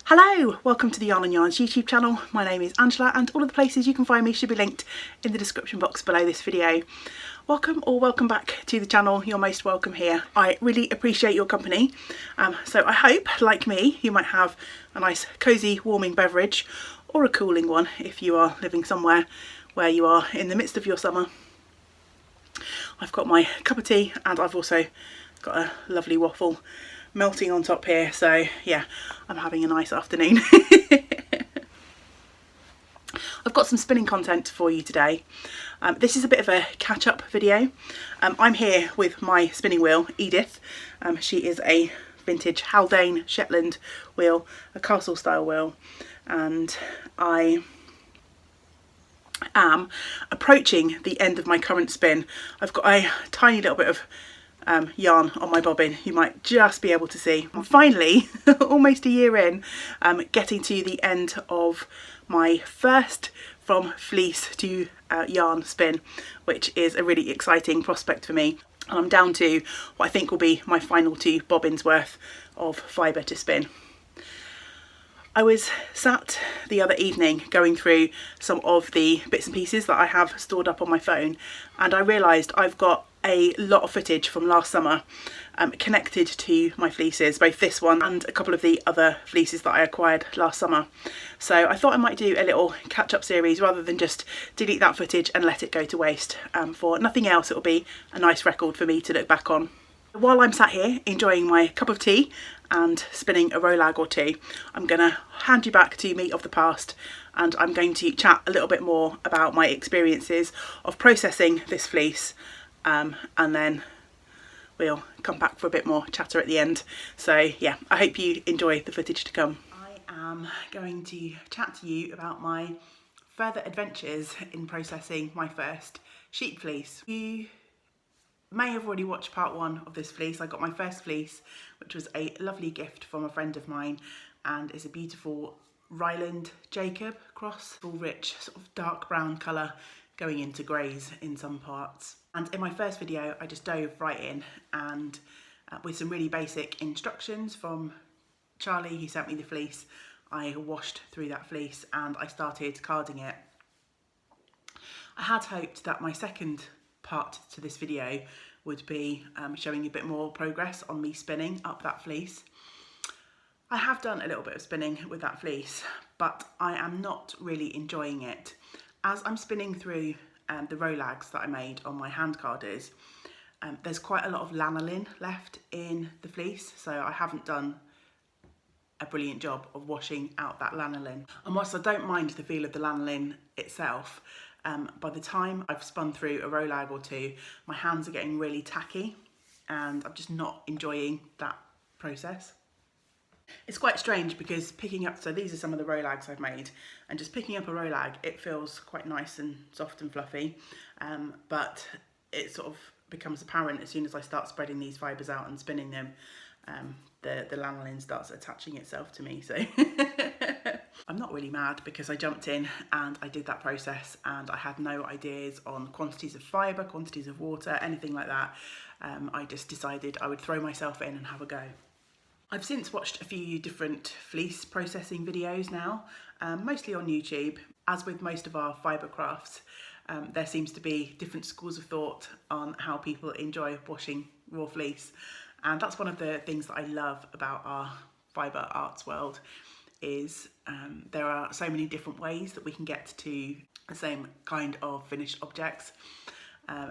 Hello, welcome to the Yarn and Yarns YouTube channel. My name is Angela and all of the places you can find me should be linked in the description box below this video. Welcome or welcome back to the channel. You're most welcome here. I really appreciate your company. So I hope, like me, you might have a nice cosy warming beverage or a cooling one if you are living somewhere where you are in the midst of your summer. I've got my cup of tea and I've also got a lovely waffle melting on top here, so yeah, I'm having a nice afternoon. I've got some spinning content for you today. This is a bit of a catch-up video. I'm here with my spinning wheel, Edith. She is a vintage Haldane Shetland wheel, a castle style wheel, and I am approaching the end of my current spin. I've got a tiny little bit of yarn on my bobbin, you might just be able to see. I'm finally, almost a year in, getting to the end of my first from fleece to yarn spin, which is a really exciting prospect for me. And I'm down to what I think will be my final 2 bobbins worth of fibre to spin. I was sat the other evening going through some of the bits and pieces that I have stored up on my phone, and I realised I've got a lot of footage from last summer connected to my fleeces, both this one and a couple of the other fleeces that I acquired last summer. So I thought I might do a little catch-up series rather than just delete that footage and let it go to waste. For nothing else, it will be a nice record for me to look back on. While I'm sat here enjoying my cup of tea and spinning a rolag or two, I'm going to hand you back to me of the past, and I'm going to chat a little bit more about my experiences of processing this fleece, and then we'll come back for a bit more chatter at the end. So yeah, I hope you enjoy the footage to come. I am going to chat to you about my further adventures in processing my first sheep fleece. You may have already watched part 1 of this fleece. I got my first fleece, which was a lovely gift from a friend of mine, and it's a beautiful Ryland Jacob cross, full rich sort of dark brown colour going into greys in some parts. And in my first video I just dove right in, and with some really basic instructions from Charlie, who sent me the fleece, I washed through that fleece and I started carding it. I had hoped that my second part to this video would be showing a bit more progress on me spinning up that fleece. I have done a little bit of spinning with that fleece, but I am not really enjoying it. As I'm spinning through the rolags that I made on my hand carders, there's quite a lot of lanolin left in the fleece, so I haven't done a brilliant job of washing out that lanolin. And whilst I don't mind the feel of the lanolin itself, by the time I've spun through a rolag or two, my hands are getting really tacky and I'm just not enjoying that process. It's quite strange because picking up, so these are some of the rolags I've made, and just picking up a rolag, it feels quite nice and soft and fluffy, but it sort of becomes apparent as soon as I start spreading these fibres out and spinning them, the lanolin starts attaching itself to me. So I'm not really mad because I jumped in and I did that process and I had no ideas on quantities of fibre, quantities of water, anything like that. I just decided I would throw myself in and have a go. I've since watched a few different fleece processing videos now, mostly on YouTube. As with most of our fibre crafts, there seems to be different schools of thought on how people enjoy washing raw fleece. And that's one of the things that I love about our fibre arts world, is there are so many different ways that we can get to the same kind of finished objects.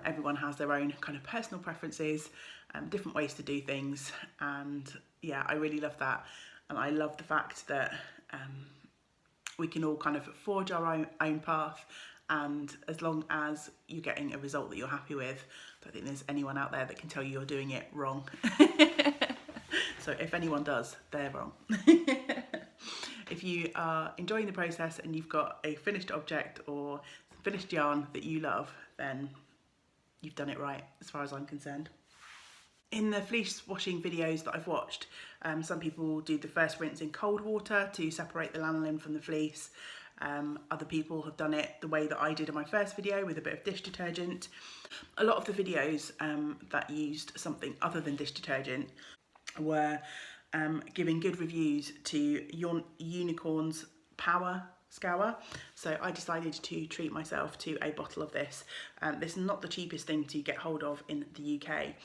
Everyone has their own kind of personal preferences, different ways to do things, and yeah, I really love that. And I love the fact that we can all kind of forge our own path, and as long as you're getting a result that you're happy with, I don't think there's anyone out there that can tell you you're doing it wrong. So if anyone does, they're wrong. If you are enjoying the process and you've got a finished object or finished yarn that you love, then you've done it right as far as I'm concerned. In the fleece washing videos that I've watched, some people do the first rinse in cold water to separate the lanolin from the fleece. Other people have done it the way that I did in my first video, with a bit of dish detergent. A lot of the videos that used something other than dish detergent were giving good reviews to Unicorn's Power Scour, so I decided to treat myself to a bottle of this. This is not the cheapest thing to get hold of in the UK.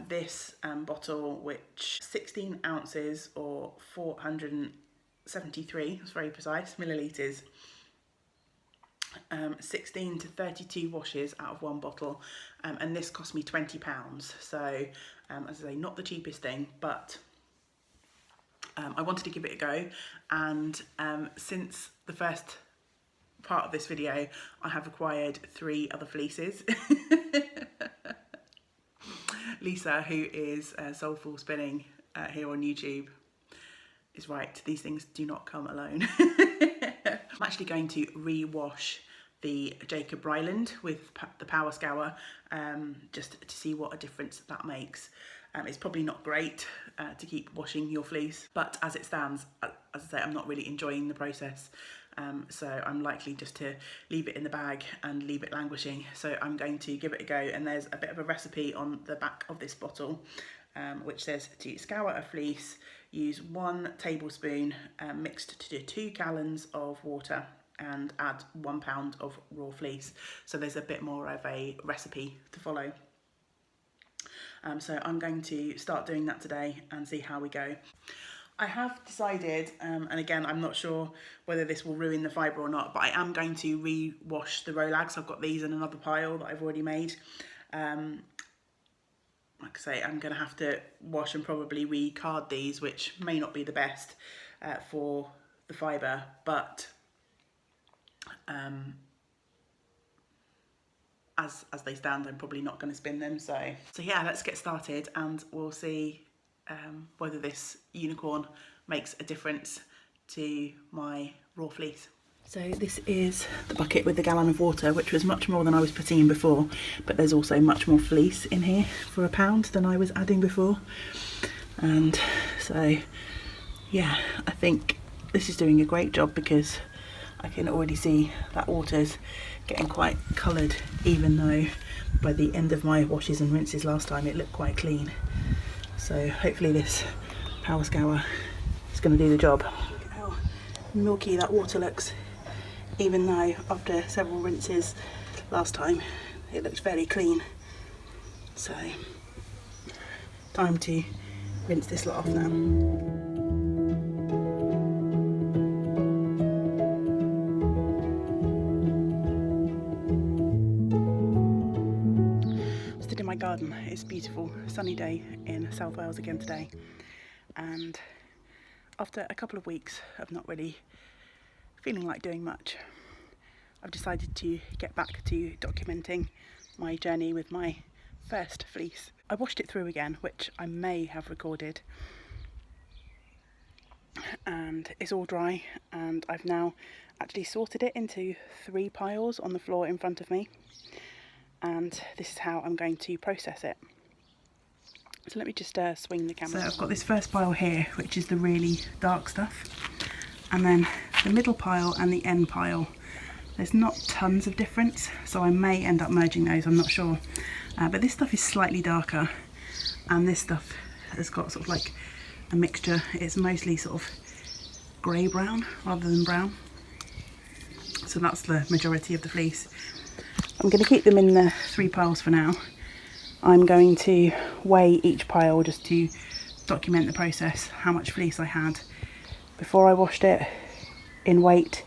This bottle, which 16 ounces or 473, that's very precise, millilitres, 16 to 32 washes out of one bottle, and this cost me £20. So as I say, not the cheapest thing, but I wanted to give it a go, and since the first part of this video I have acquired 3 other fleeces. Lisa, who is Soulful Spinning here on YouTube, is right, these things do not come alone. I'm actually going to re-wash the Jacob Ryland with the Power Scour, just to see what a difference that makes. It's probably not great to keep washing your fleece, but as it stands, as I say, I'm not really enjoying the process. So I'm likely just to leave it in the bag and leave it languishing. So I'm going to give it a go, and there's a bit of a recipe on the back of this bottle, which says to scour a fleece, use 1 tablespoon mixed to 2 gallons of water and add 1 pound of raw fleece. So there's a bit more of a recipe to follow. So I'm going to start doing that today and see how we go. I have decided, and again, I'm not sure whether this will ruin the fibre or not, but I am going to re-wash the Rolags. I've got these in another pile that I've already made. Like I say, I'm going to have to wash and probably re-card these, which may not be the best for the fibre, but as they stand, I'm probably not going to spin them. So yeah, let's get started, and we'll see whether this Unicorn makes a difference to my raw fleece. So this is the bucket with the gallon of water, which was much more than I was putting in before, but there's also much more fleece in here for £1 than I was adding before. And so yeah, I think this is doing a great job, because I can already see that water's getting quite coloured, even though by the end of my washes and rinses last time it looked quite clean. So hopefully this Power Scour is going to do the job. Look at how milky that water looks, even though after several rinses last time it looked fairly clean. So time to rinse this lot off now. My garden. It's a beautiful sunny day in South Wales again today, and after a couple of weeks of not really feeling like doing much, I've decided to get back to documenting my journey with my first fleece. I washed it through again, which I may have recorded, and it's all dry, and I've now actually sorted it into 3 piles on the floor in front of me. And this is how I'm going to process it. So let me just swing the camera. So I've got this first pile here, which is the really dark stuff, and then the middle pile and the end pile. There's not tons of difference, so I may end up merging those, I'm not sure. But this stuff is slightly darker, and this stuff has got sort of like a mixture. It's mostly sort of grey-brown rather than brown. So that's the majority of the fleece. I'm going to keep them in the 3 piles for now. I'm going to weigh each pile just to document the process, how much fleece I had before I washed it in weight,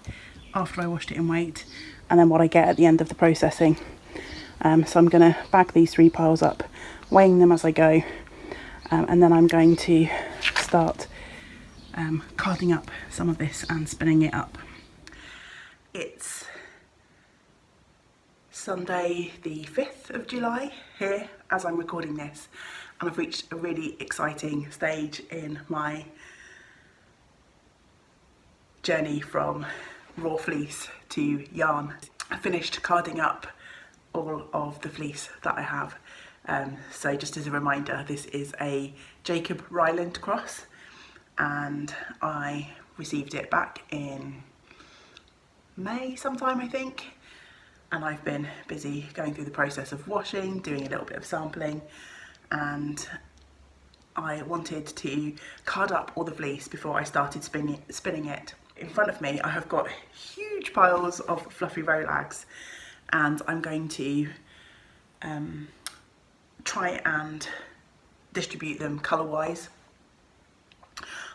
after I washed it in weight, and then what I get at the end of the processing. So I'm going to bag these 3 piles up, weighing them as I go, and then I'm going to start carding up some of this and spinning it up. It's Sunday the 5th of July here as I'm recording this, and I've reached a really exciting stage in my journey from raw fleece to yarn. I finished carding up all of the fleece that I have, so just as a reminder, this is a Jacob Ryland cross, and I received it back in May sometime, I think. And I've been busy going through the process of washing, doing a little bit of sampling, and I wanted to card up all the fleece before I started spinning it. In front of me I have got huge piles of fluffy rolags, and I'm going to try and distribute them colour wise.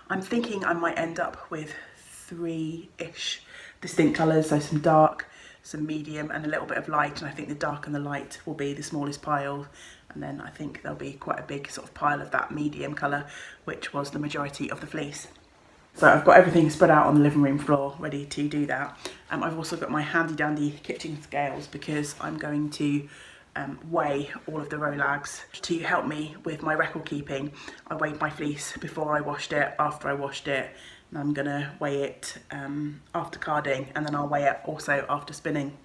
I'm thinking I might end up with 3-ish distinct colours, so some dark, some medium and a little bit of light, and I think the dark and the light will be the smallest pile, and then I think there'll be quite a big sort of pile of that medium colour, which was the majority of the fleece. So I've got everything spread out on the living room floor ready to do that. I've also got my handy dandy kitchen scales because I'm going to weigh all of the rolags to help me with my record keeping. I weighed my fleece before I washed it, after I washed it, and I'm going to weigh it after carding, and then I'll weigh it also after spinning.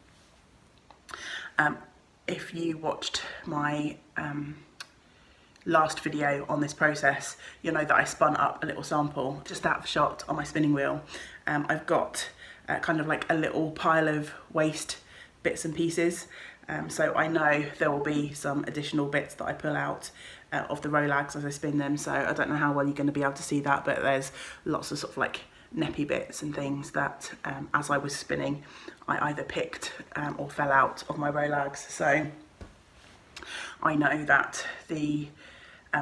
If you watched my last video on this process, you'll know that I spun up a little sample just out of shot on my spinning wheel. I've got kind of like a little pile of waste bits and pieces, so I know there will be some additional bits that I pull out of the rolags as I spin them, so I don't know how well you're going to be able to see that, but there's lots of sort of like neppy bits and things that as I was spinning I either picked or fell out of my rolags, so I know that the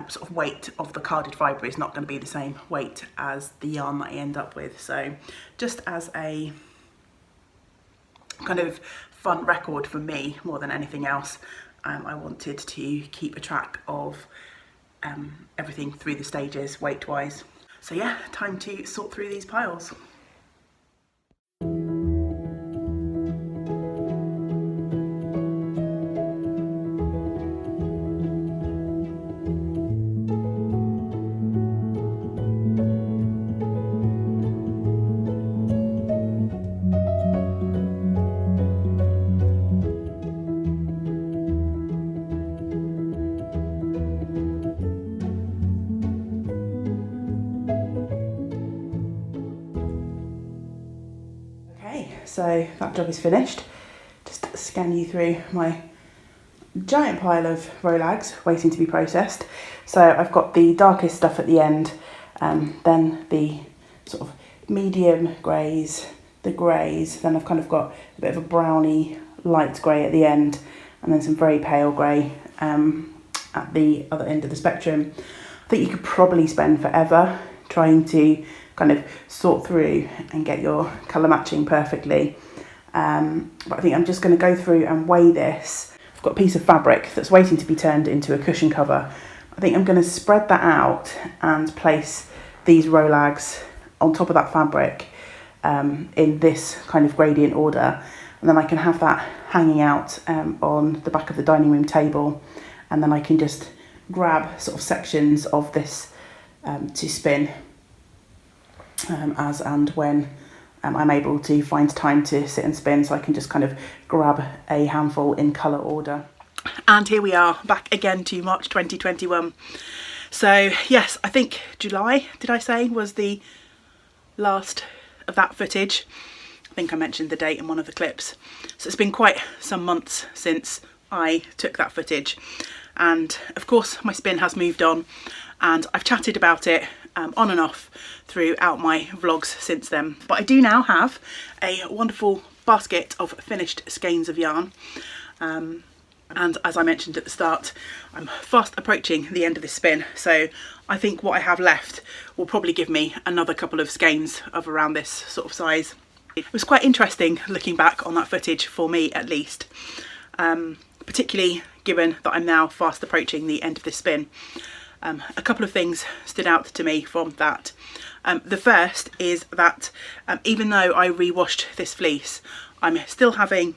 sort of weight of the carded fibre is not going to be the same weight as the yarn that I end up with. So just as a kind of fun record for me more than anything else, I wanted to keep a track of everything through the stages weight wise. So yeah, time to sort through these piles. So that job is finished. Just scan you through my giant pile of rolags waiting to be processed. So I've got the darkest stuff at the end, then the sort of medium greys, the greys, then I've kind of got a bit of a browny light grey at the end, and then some very pale grey at the other end of the spectrum. I think you could probably spend forever trying to kind of sort through and get your colour matching perfectly. But I think I'm just going to go through and weigh this. I've got a piece of fabric that's waiting to be turned into a cushion cover. I think I'm going to spread that out and place these rolags on top of that fabric in this kind of gradient order, and then I can have that hanging out on the back of the dining room table, and then I can just grab sort of sections of this to spin as and when I'm able to find time to sit and spin, so I can just kind of grab a handful in colour order. And here we are, back again to March 2021. So yes, I think July, did I say, was the last of that footage. I think I mentioned the date in one of the clips. So it's been quite some months since I took that footage, and of course my spin has moved on, and I've chatted about it on and off throughout my vlogs since then. But I do now have a wonderful basket of finished skeins of yarn, and as I mentioned at the start, I'm fast approaching the end of this spin, so I think what I have left will probably give me another couple of skeins of around this sort of size. It was quite interesting looking back on that footage, for me at least, particularly given that I'm now fast approaching the end of this spin. A couple of things stood out to me from that. The first is that even though I re-washed this fleece, I'm still having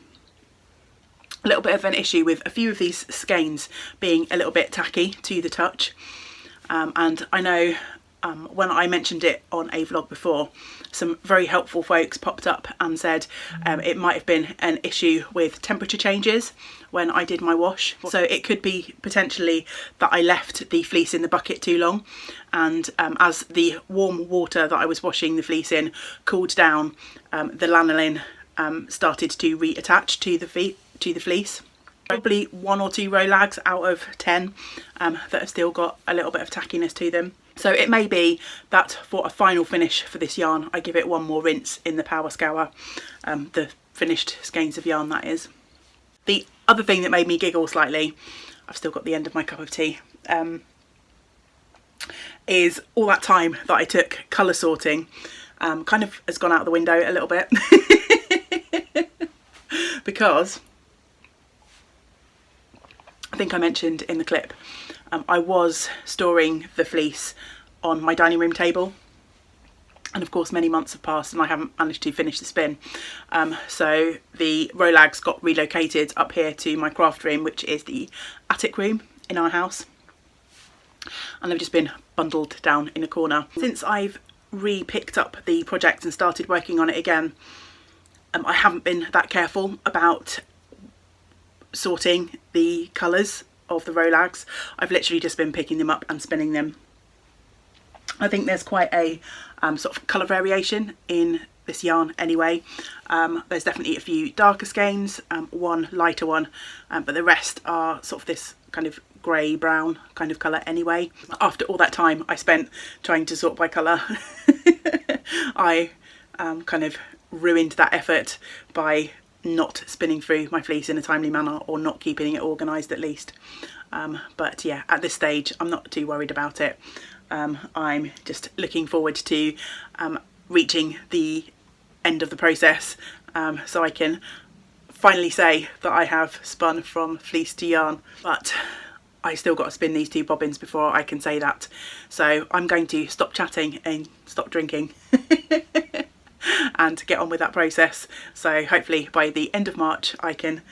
a little bit of an issue with a few of these skeins being a little bit tacky to the touch. And I know when I mentioned it on a vlog before, some very helpful folks popped up and said it might have been an issue with temperature changes when I did my wash. So it could be potentially that I left the fleece in the bucket too long, and as the warm water that I was washing the fleece in cooled down, the lanolin started to reattach to the fleece. Probably 1 or 2 row lags out of 10 that have still got a little bit of tackiness to them. So it may be that for a final finish for this yarn I give it one more rinse in the power scour, the finished skeins of yarn that is. The other thing that made me giggle slightly, I've still got the end of my cup of tea, is all that time that I took colour sorting kind of has gone out the window a little bit. Because I think I mentioned in the clip, I was storing the fleece on my dining room table, and of course many months have passed and I haven't managed to finish the spin. So the row lags got relocated up here to my craft room, which is the attic room in our house, and they've just been bundled down in a corner. Since I've re-picked up the project and started working on it again, I haven't been that careful about sorting the colours of the row lags. I've literally just been picking them up and spinning them. I think there's quite a sort of colour variation in this yarn anyway. There's definitely a few darker skeins, one lighter one, but the rest are sort of this kind of grey brown kind of colour anyway. After all that time I spent trying to sort by colour, I kind of ruined that effort by not spinning through my fleece in a timely manner, or not keeping it organised at least. But yeah, at this stage I'm not too worried about it. I'm just looking forward to reaching the end of the process, so I can finally say that I have spun from fleece to yarn. But I still got to spin these 2 bobbins before I can say that. So I'm going to stop chatting and stop drinking and get on with that process. So hopefully by the end of March I can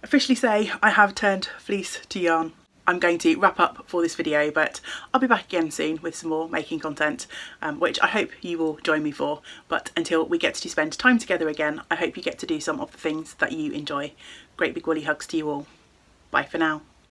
officially say I have turned fleece to yarn. I'm going to wrap up for this video, but I'll be back again soon with some more making content, which I hope you will join me for. But until we get to spend time together again, I hope you get to do some of the things that you enjoy. Great big woolly hugs to you all. Bye for now.